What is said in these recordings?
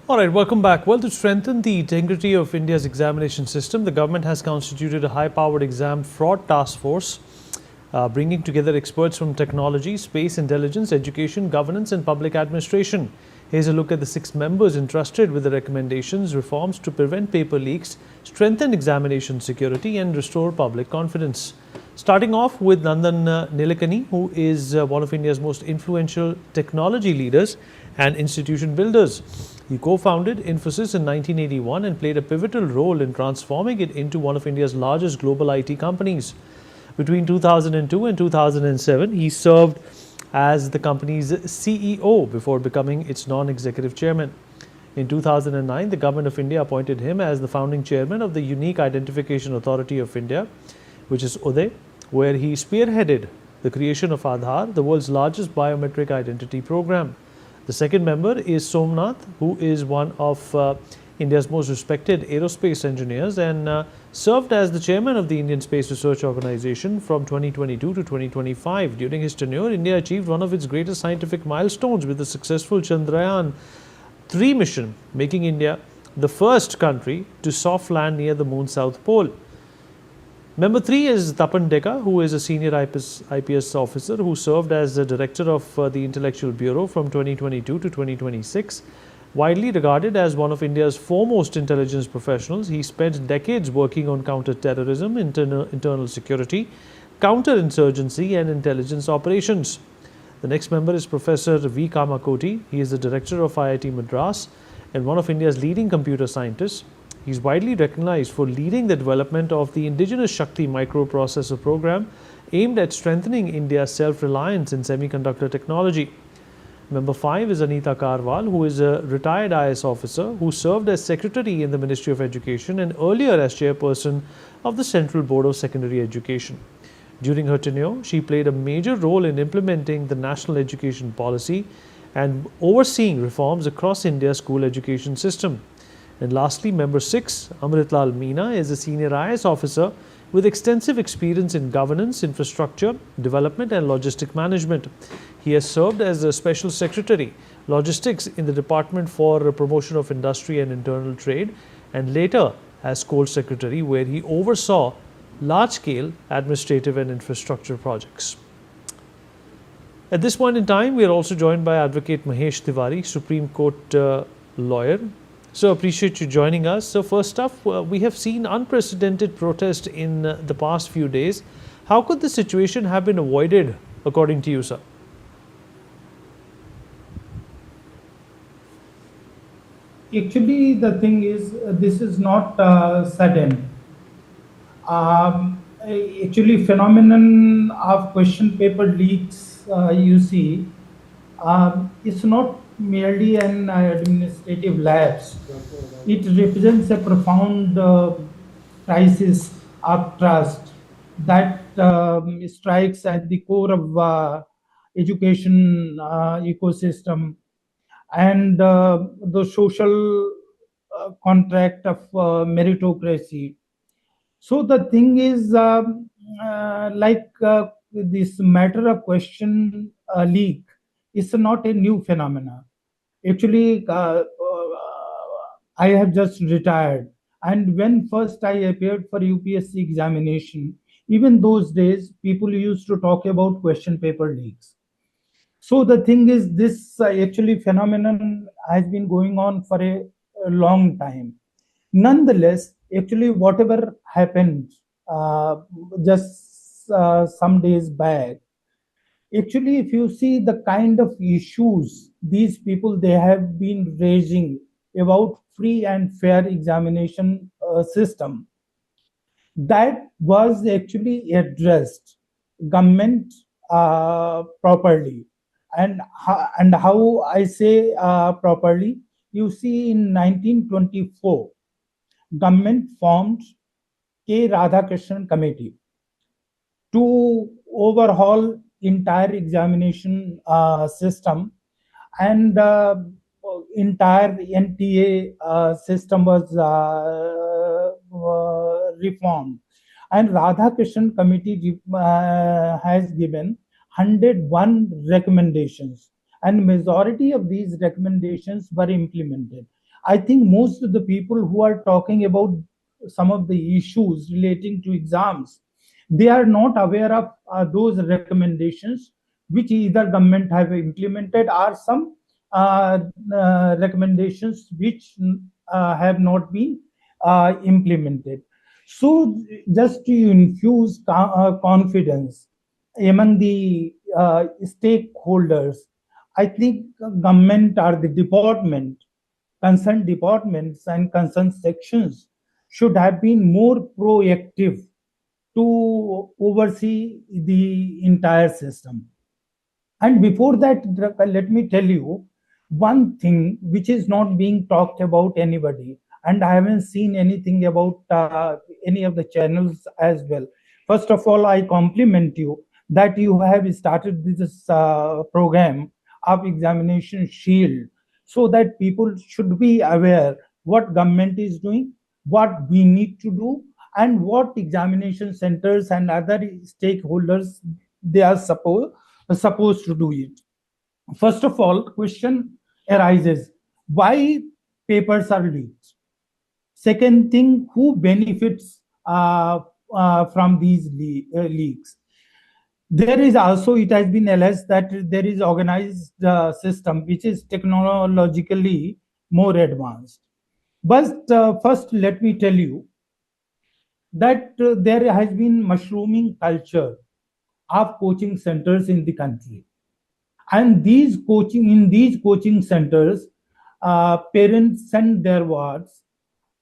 All right, welcome back. Well, to strengthen the integrity of India's examination system, the government has constituted a high-powered exam fraud task force, bringing together experts from technology, space intelligence, education, governance, and public administration. Here's a look at the 6 members entrusted with the recommendations, reforms to prevent paper leaks, strengthen examination security, and restore public confidence. Starting off with Nandan Nilekani, who is one of India's most influential technology leaders and institution builders. He co-founded Infosys in 1981 and played a pivotal role in transforming it into one of India's largest global IT companies. Between 2002 and 2007, he served as the company's CEO before becoming its non-executive chairman. In 2009, the Government of India appointed him as the founding chairman of the Unique Identification Authority of India, which is UDAY, where he spearheaded the creation of Aadhaar, the world's largest biometric identity program. The second member is Somnath, who is one of India's most respected aerospace engineers and served as the chairman of the Indian Space Research Organization from 2022 to 2025. During his tenure, India achieved one of its greatest scientific milestones with the successful Chandrayaan-3 mission, making India the first country to soft land near the moon's south pole. Member 3 is Tapan Deka, who is a senior IPS officer who served as the director of the Intellectual Bureau from 2022 to 2026. Widely regarded as one of India's foremost intelligence professionals, he spent decades working on counter-terrorism, internal security, counter-insurgency and intelligence operations. The next member is Professor V. Kamakoti. He is the director of IIT Madras and one of India's leading computer scientists. He is widely recognized for leading the development of the indigenous Shakti microprocessor program aimed at strengthening India's self-reliance in semiconductor technology. Member 5 is Anita Karwal, who is a retired IS officer who served as secretary in the Ministry of Education and earlier as chairperson of the Central Board of Secondary Education. During her tenure, she played a major role in implementing the national education policy and overseeing reforms across India's school education system. And lastly, member 6, Amritlal Meena, is a senior IS officer with extensive experience in governance, infrastructure, development and logistic management. He has served as a special secretary, logistics in the Department for Promotion of Industry and Internal Trade and later as Coal Secretary, where he oversaw large-scale administrative and infrastructure projects. At this point in time, we are also joined by Advocate Mahesh Tiwari, Supreme Court lawyer. So appreciate you joining us. So first up, we have seen unprecedented protest in the past few days. How could the situation have been avoided, according to you, sir? Actually, the thing is, this is not sudden. Actually, phenomenon of question paper leaks, you see, it's not merely an administrative lapse. It represents a profound crisis of trust that strikes at the core of education ecosystem and the social contract of meritocracy. So the thing is, this matter of question leak is not a new phenomena. Actually, I have just retired, and when first I appeared for UPSC examination, even those days people used to talk about question paper leaks. So the thing is, this actually phenomenon has been going on for a long time. Nonetheless, actually, whatever happened just some days back, actually, if you see the kind of issues these people they have been raising about free and fair examination system, that was actually addressed government properly. And how I say properly, you see, in 1924 government formed K Radhakrishnan committee to overhaul entire examination system, and entire NTA system was reformed. And Radhakrishnan committee has given 101 recommendations, and majority of these recommendations were implemented. I think most of the people who are talking about some of the issues relating to exams, they are not aware of those recommendations which either government have implemented or some uh, recommendations which have not been implemented. So just to infuse confidence among the stakeholders, I think government or the department, concerned departments and concerned sections should have been more proactive to oversee the entire system. And before that, let me tell you one thing which is not being talked about anybody, and I haven't seen anything about any of the channels as well. First of all, I compliment you that you have started this program of examination shield, so that people should be aware what government is doing, what we need to do, and what examination centers and other stakeholders they are supposed to do it. First of all, question arises: why papers are leaked? Second thing, who benefits from these leaks? There is also, it has been alleged that there is organized system which is technologically more advanced. But first, let me tell you that there has been mushrooming culture of coaching centers in the country, and these coaching centers, parents send their wards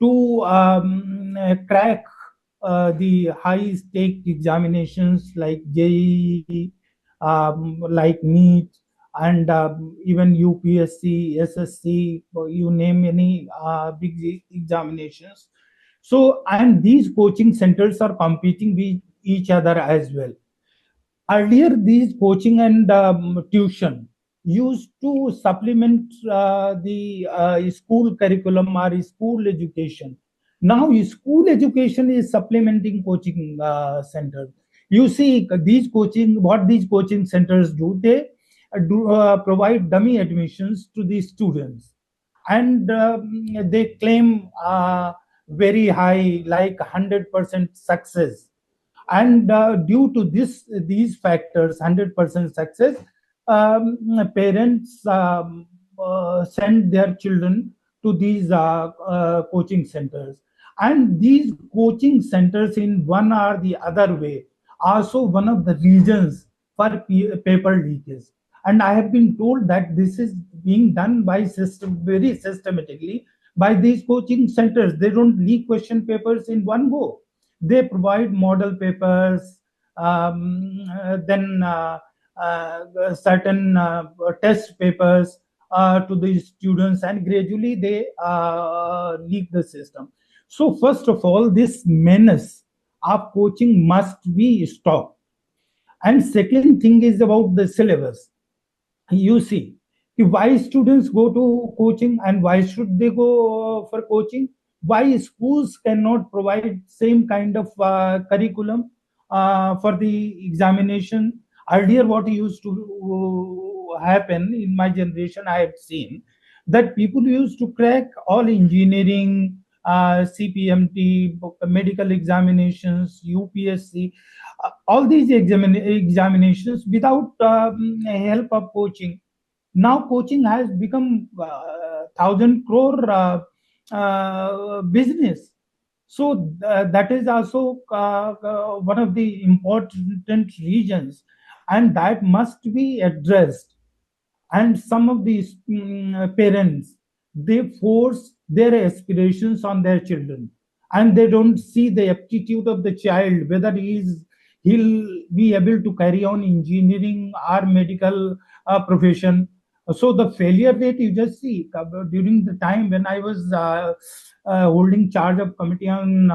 to crack the high stake examinations like JEE, like NEET, and even UPSC, SSC, you name any big examinations. So, and these coaching centers are competing with each other as well. Earlier, these coaching and tuition used to supplement the school curriculum or school education. Now, school education is supplementing coaching centers. You see, what these coaching centers do, they provide dummy admissions to the students, and they claim very high, like 100% success. And due to these factors, 100% success, parents send their children to these coaching centers, and these coaching centers in one or the other way also one of the reasons for paper leakage. And I have been told that this is being done by system very systematically by these coaching centers. They don't leak question papers in one go. They provide model papers, then certain test papers to the students, and gradually they leak the system. So, first of all, this menace of coaching must be stopped. And second thing is about the syllabus. You see, why students go to coaching and why should they go for coaching? Why schools cannot provide same kind of curriculum for the examination? Earlier, what used to happen in my generation, I have seen that people used to crack all engineering, CPMT, medical examinations, UPSC, all these examinations without help of coaching. Now coaching has become 1,000 crore business. So that is also one of the important regions, and that must be addressed. And some of these parents, they force their aspirations on their children, and they don't see the aptitude of the child, whether he'll be able to carry on engineering or medical profession. So the failure rate, you just see during the time when I was holding charge of committee on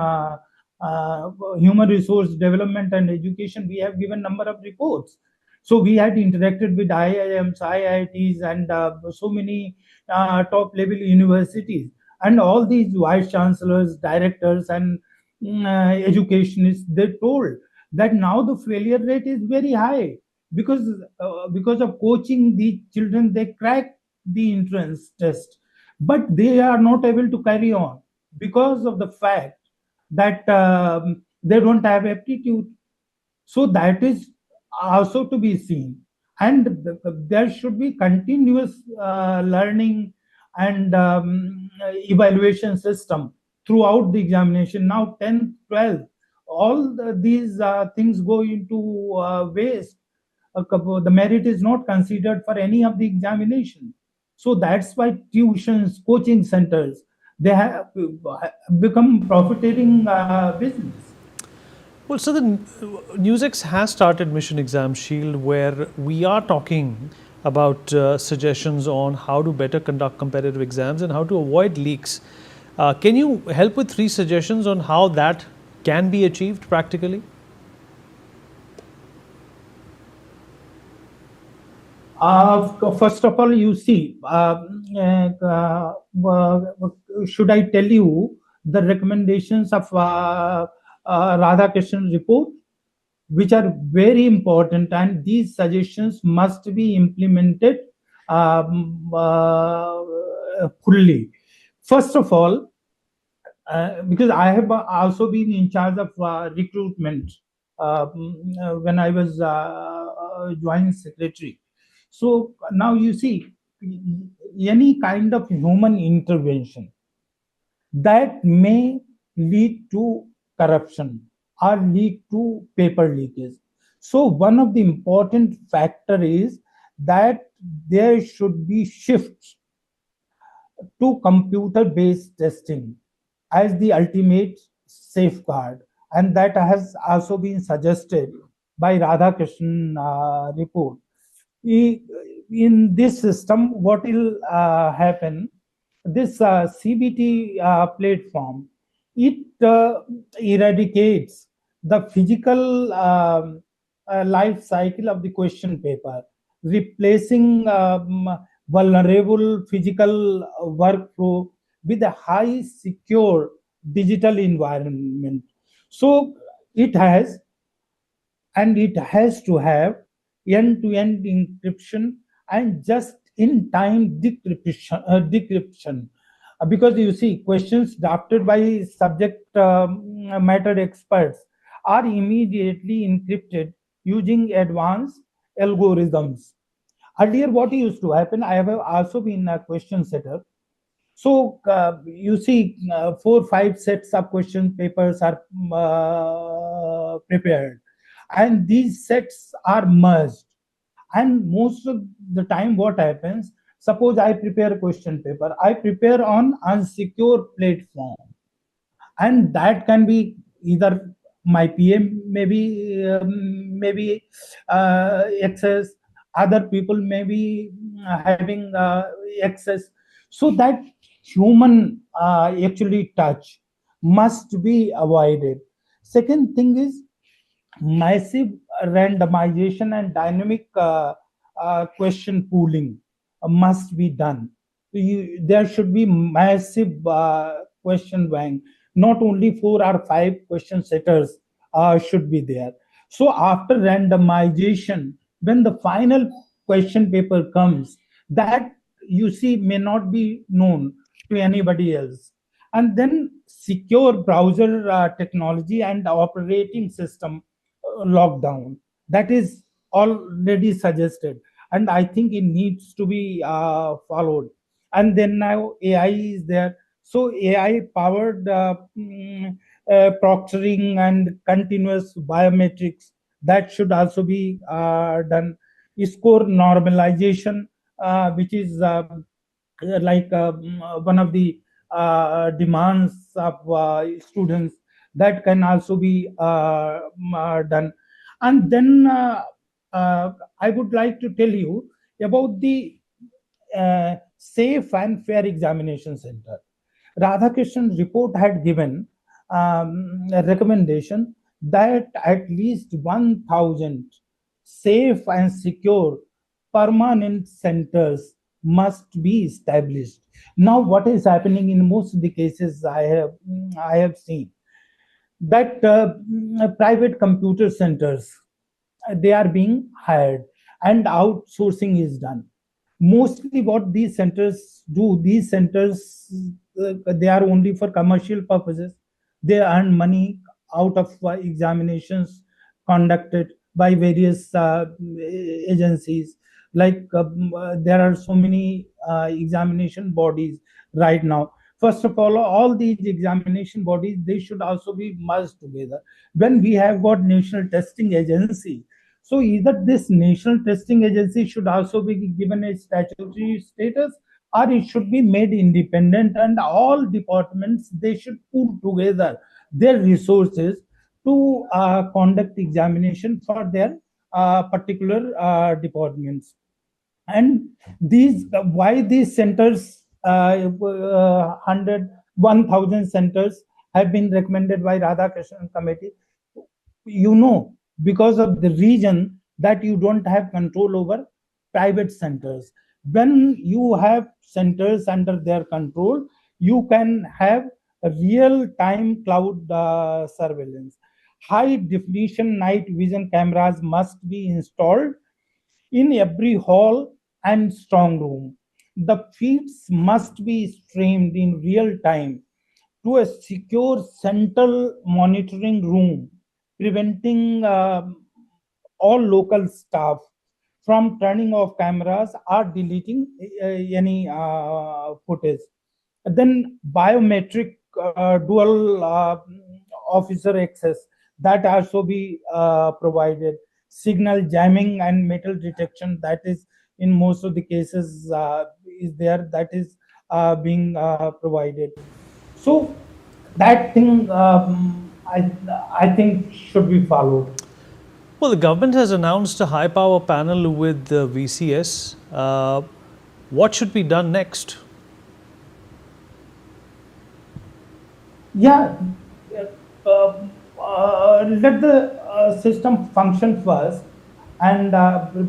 human resource development and education, we have given number of reports. So we had interacted with IIMs, IITs, and so many top level universities, and all these vice chancellors, directors, and educationists. They told that now the failure rate is very high because of coaching. The children, they crack the entrance test, but they are not able to carry on because of the fact that they don't have aptitude. So that is also to be seen, and there should be continuous learning and evaluation system throughout the examination. Now 10th, 12th, all these things go into waste. The merit is not considered for any of the examination. So that's why tuitions, coaching centers, they have become profiteering business. Well, so the Newsx has started Mission Exam Shield, where we are talking about suggestions on how to better conduct competitive exams and how to avoid leaks. Can you help with 3 suggestions on how that can be achieved practically? First of all, you see, should I tell you the recommendations of Radhakrishnan report, which are very important, and these suggestions must be implemented fully. First of all, because I have also been in charge of recruitment when I was joint secretary. So now you see, any kind of human intervention that may lead to corruption or lead to paper leakage. So one of the important factor is that there should be shifts to computer based testing as the ultimate safeguard, and that has also been suggested by Radhakrishnan report. I- in this system, what will happen? This CBT platform, it eradicates the physical life cycle of the question paper, replacing vulnerable physical workflow with a high secure digital environment. So it has, and it has to have end-to-end encryption and just-in-time decryption. Because you see, questions drafted by subject matter experts are immediately encrypted using advanced algorithms. Earlier, what used to happen, I have also been a question setter. So you see, 4 5 sets of question papers are prepared, and these sets are merged. And most of the time, what happens? Suppose I prepare a question paper, I prepare on unsecure platform, and that can be either my PM maybe access, other people may be having access. So that human actually touch must be avoided. Second thing is massive randomization and dynamic question pooling must be done. There should be massive question bank. Not only 4 or 5 question setters should be there. So after randomization, when the final question paper comes, that you see may not be known to anybody else. And then secure browser technology and operating system lockdown, that is already suggested, and I think it needs to be followed. And then now AI is there, so AI powered proctoring and continuous biometrics, that should also be done. Score normalization, which is like one of the demands of students, that can also be done. And then I would like to tell you about the safe and fair examination center. Radhakrishnan report had given a recommendation that at least 1,000 safe and secure permanent centers must be established. Now, what is happening in most of the cases I have seen that private computer centers, they are being hired and outsourcing is done. Mostly what these centers do, these centers, they are only for commercial purposes. They earn money out of examinations conducted by various agencies. Like there are so many examination bodies right now. First of all these examination bodies, they should also be merged together. When we have got national testing agency, so either this national testing agency should also be given a statutory status, or it should be made independent, and all departments, they should pool together their resources to conduct examination for their particular departments. And these, why these centers, 100 1000 centers have been recommended by Radhakrishnan committee, because of the reason that you don't have control over private centers. When you have centers under their control, you can have a real time cloud surveillance. High definition night vision cameras must be installed in every hall and strong room. The feeds must be streamed in real time to a secure central monitoring room, preventing all local staff from turning off cameras or deleting any footage. Then biometric dual officer access, that also be provided. Signal jamming and metal detection, that is in most of the cases is there, that is being provided. So that thing, I think should be followed. Well, the government has announced a high power panel with the VCS. What should be done next? Yeah, let the system function first, and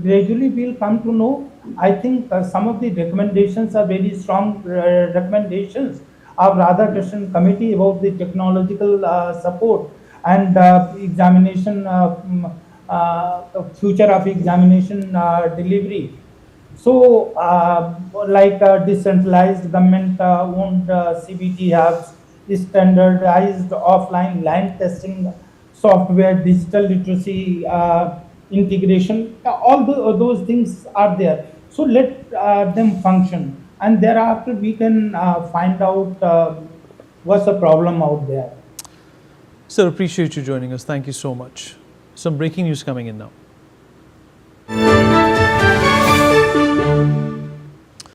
gradually we'll come to know. I think some of the recommendations are very strong recommendations of Radhakrishnan committee about the technological support and examination, future of examination delivery. So, like decentralized government-owned CBT hubs, standardized offline land testing software, digital literacy integration, those things are there. So let them function, and thereafter we can find out what's the problem out there. Sir, appreciate you joining us. Thank you so much. Some breaking news coming in now.